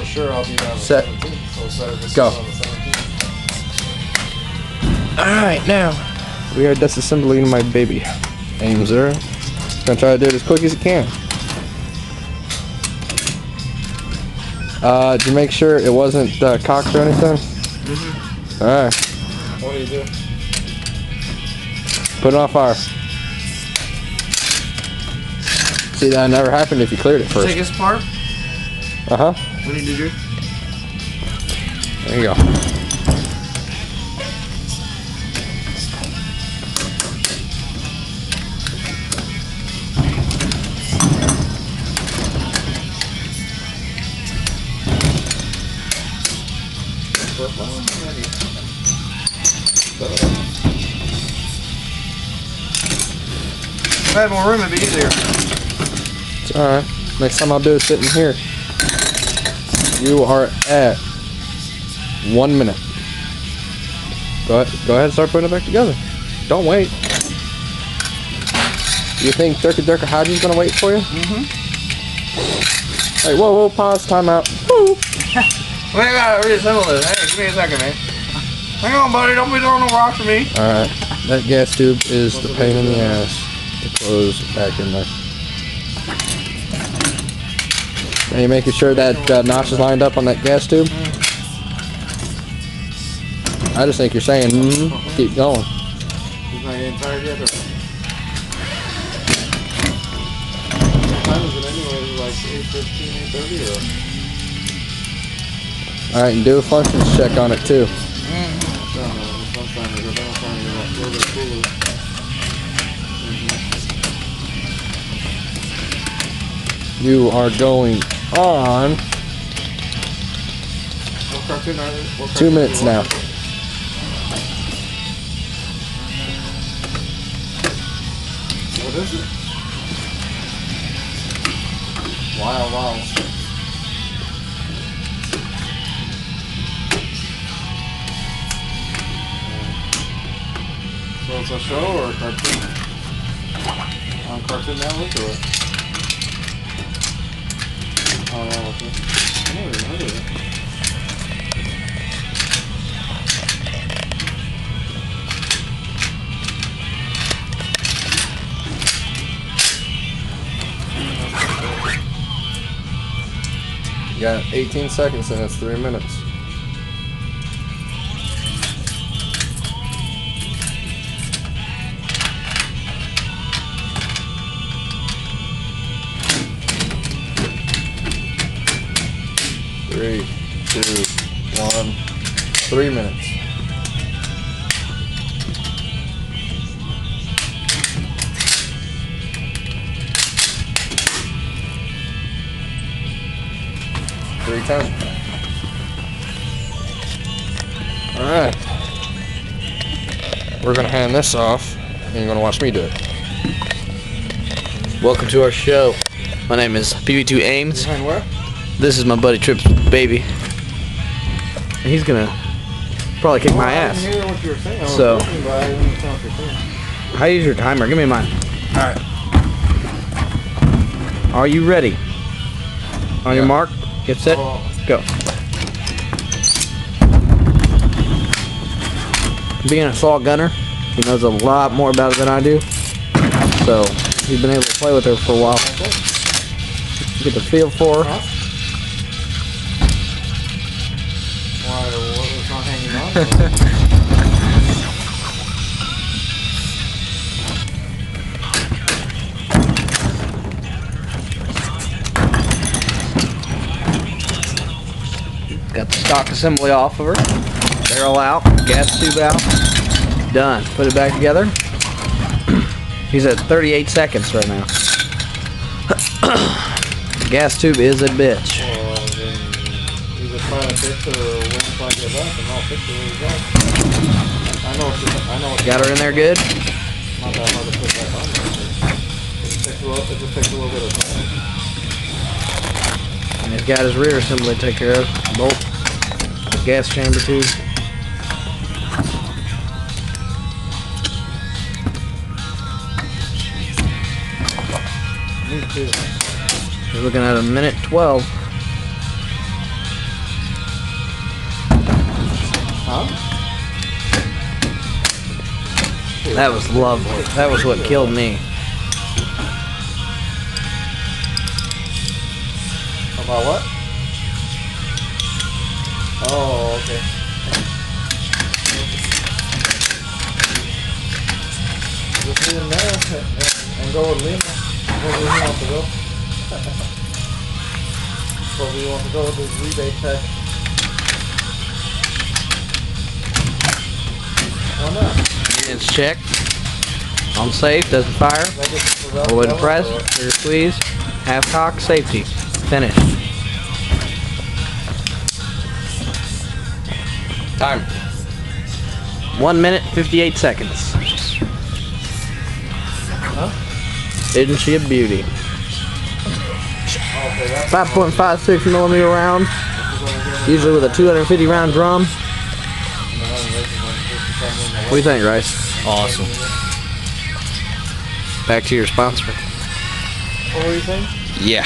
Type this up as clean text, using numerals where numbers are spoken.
for sure I'll be down Set. 17. So Saturday, Go. on the 17th. Alright, now we are disassembling my baby. Aim 0. Gonna try to do it as quick as you can. Did you make sure it wasn't cocked or anything? Mm-hmm. Alright. What do you do? Put it on fire. See, that never happened if you cleared it first. Take this apart. Uh-huh. What do you do? There you go. If I had more room, it'd be easier. It's alright. Next time I'll do is sit in here. You are at 1 minute. Go ahead and start putting it back together. Don't wait. You think Durka Haji's gonna wait for you? Mm-hmm. Hey, whoa, pause, time out. Woo. Wait, I gotta reassemble this. Hey, give me a second, man. Hang on, buddy. Don't be throwing no rocks at me. Alright, that gas tube is the pain in the ass to close back in there. Are you making sure that notch is lined up on that gas tube? I just think you're saying, keep going. He's not getting tired yet, or? What time is it anyway? Is it like 8:15, 8:30, or? Alright, and do a functions check on it too. You are going on 2 minutes now. What is it? Wow. So it's a show or a cartoon? On Cartoon Network or what? Oh, okay. I never even heard of it. You got 18 seconds and it's 3 minutes. Three, 2, 1, 3 minutes. Three times. All right. We're gonna hand this off, and you're gonna watch me do it. Welcome to our show. My name is PB2 Ames. Behind where? This is my buddy Trips baby. And he's gonna probably kick my ass. I didn't hear what you were saying. I was So- listening, but I didn't understand what you were saying. How use your timer? Give me mine. Alright. Are you ready? On your mark, get set, go. Being an assault gunner, he knows a lot more about it than I do. So he's been able to play with her for a while. Get the feel for her. Why, what was not hanging on? Got the stock assembly off of her. Barrel out, gas tube out. Done. Put it back together. He's at 38 seconds right now. The gas tube is a bitch. Well, then either find a fix or wait until I get back and I'll fix it when you go. I know what Got her in there good? Not that hard to put back on there. It just takes a little bit of time. And he's got his rear assembly to take care of. Bolt, gas chamber tube. Me too. We're looking at a minute 12. That was lovely. That was what killed me. About what? Oh, okay. Just leave him there and go with Lima. Where he wants to go. So we want to go with this rebate check. Why not? It's checked. On safe, doesn't fire. All the way to press, trigger squeeze, half cock, safety. Finished. Time. 1 minute, 58 seconds. Isn't she a beauty? 5.56 millimeter round. Usually with a 250 round drum. What do you think, Rice? Awesome. Back to your sponsor. What were you saying? Yeah.